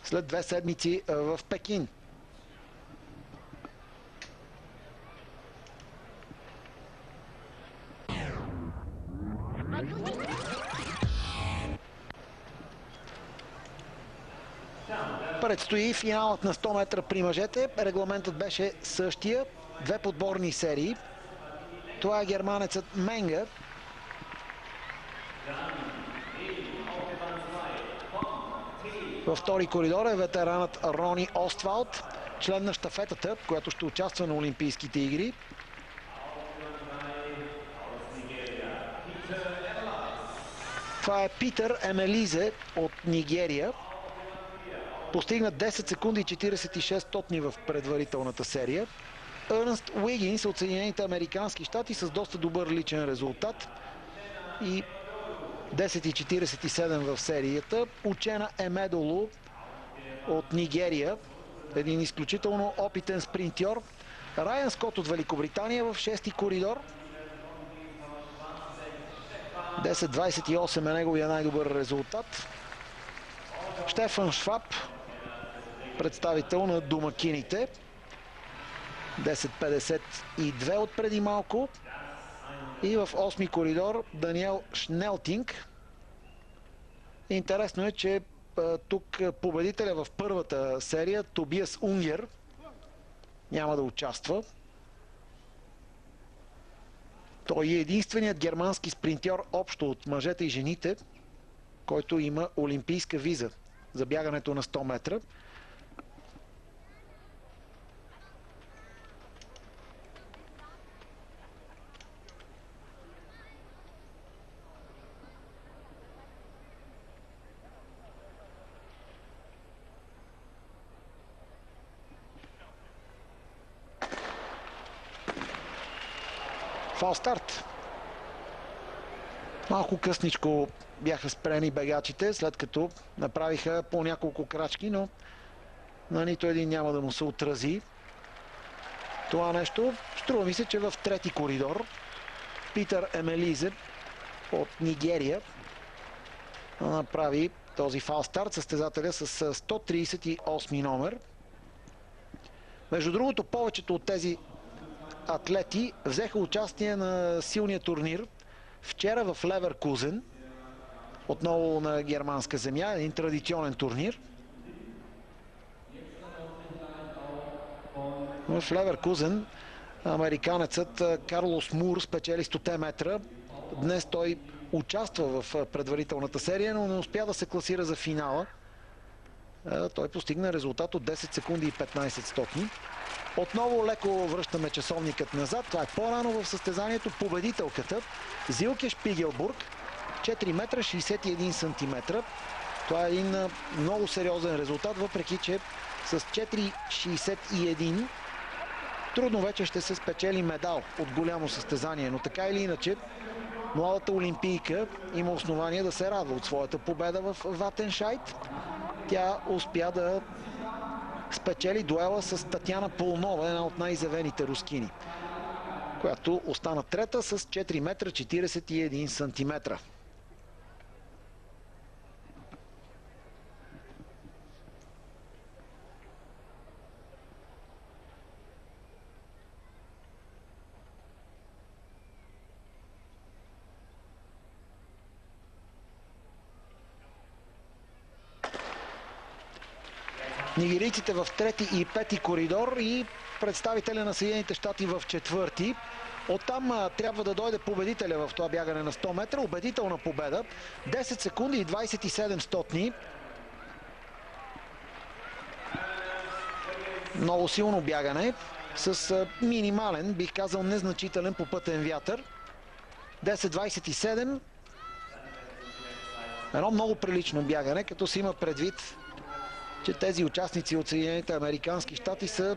след 2 седмици в Пекин. Предстои финалът на 100 метра при мъжете. Регламентът беше същия. 2 подборни серии. Това е германецът Менгер. Във втори коридор е ветеранът Рони Оствалд, член на щафетата, която ще участва на Олимпийските игри. Това е Питър Емелизе от Нигерия. Постигна 10 секунди и 46 в предварителната серия. Ернст Уигинс от Съединените американски щати с доста добър личен резултат и 10,47 в серията. Учена Емедолу от Нигерия, един изключително опитен спринтьор. Райан Скот от Великобритания в 6-ти коридор. 10,28 е неговия най-добър резултат. Штефан Шваб, представител на домакините. 10,52 от преди малко. И в 8-ми коридор Даниел Шнелтинг. Интересно е, че тук победителя в първата серия, Тобиас Унгер, няма да участва. Той е единственият германски спринтьор общо от мъжете и жените, който има олимпийска виза за бягането на 100 метра. Фалстарт. Малко късничко бяха спрени бегачите, след като направиха по няколко крачки, но на нито един няма да му се отрази това нещо. Струва ми се, че в 3-ти коридор Питър Емелизе от Нигерия направи този фалстарт, състезателя с 138 номер. Между другото, повечето от тези атлети взеха участие на силния турнир вчера в Леверкузен, отново на германска земя, един традиционен турнир. В Леверкузен американецът Карлос Мур спечели 100 метра. Днес той участва в предварителната серия, но не успя да се класира за финала. Той постигна резултат от 10 секунди и 15 стотни. Отново леко връщаме часовникът назад. Това е по-рано в състезанието. Победителката Зилке Шпигелбург, 4 метра 61 сантиметра. Това е един много сериозен резултат, въпреки че с 4,61 трудно вече ще се спечели медал от голямо състезание. Но така или иначе, младата олимпийка има основание да се радва от своята победа в Ватеншайт. Тя успя да спечели дуела с Татяна Полнова, една от най-изявените рускини, която остана трета с 4 метра 41 сантиметра. Нигерийците в 3-ти и 5-ти коридор и представителя на Съединените щати в 4-ти. Оттам трябва да дойде победителя в това бягане на 100 метра. Убедителна победа. 10 секунди и 27 стотни. Много силно бягане с минимален, бих казал незначителен попътен вятър. 10.27. Едно много прилично бягане, като се има предвид, че тези участници от Съединените американски щати са,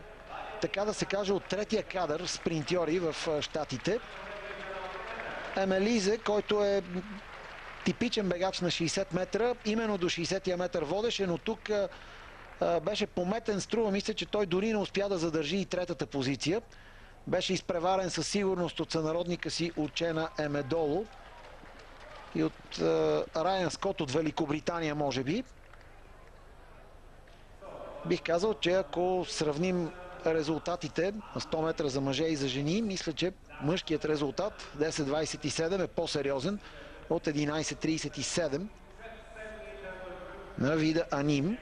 така да се каже, от третия кадър спринтьори в щатите. Емелизе, който е типичен бегач на 60 метра, именно до 60-я метър водеше, но тук беше пометен. Струва ми се, че той дори не успя да задържи и третата позиция. Беше изпреварен със сигурност от сънародника си Учена Емедолу и от Райан Скот от Великобритания, може би. Бих казал, че ако сравним резултатите на 100 метра за мъже и за жени, мисля, че мъжкият резултат 10.27 е по-сериозен от 11.37 на Вида Аним.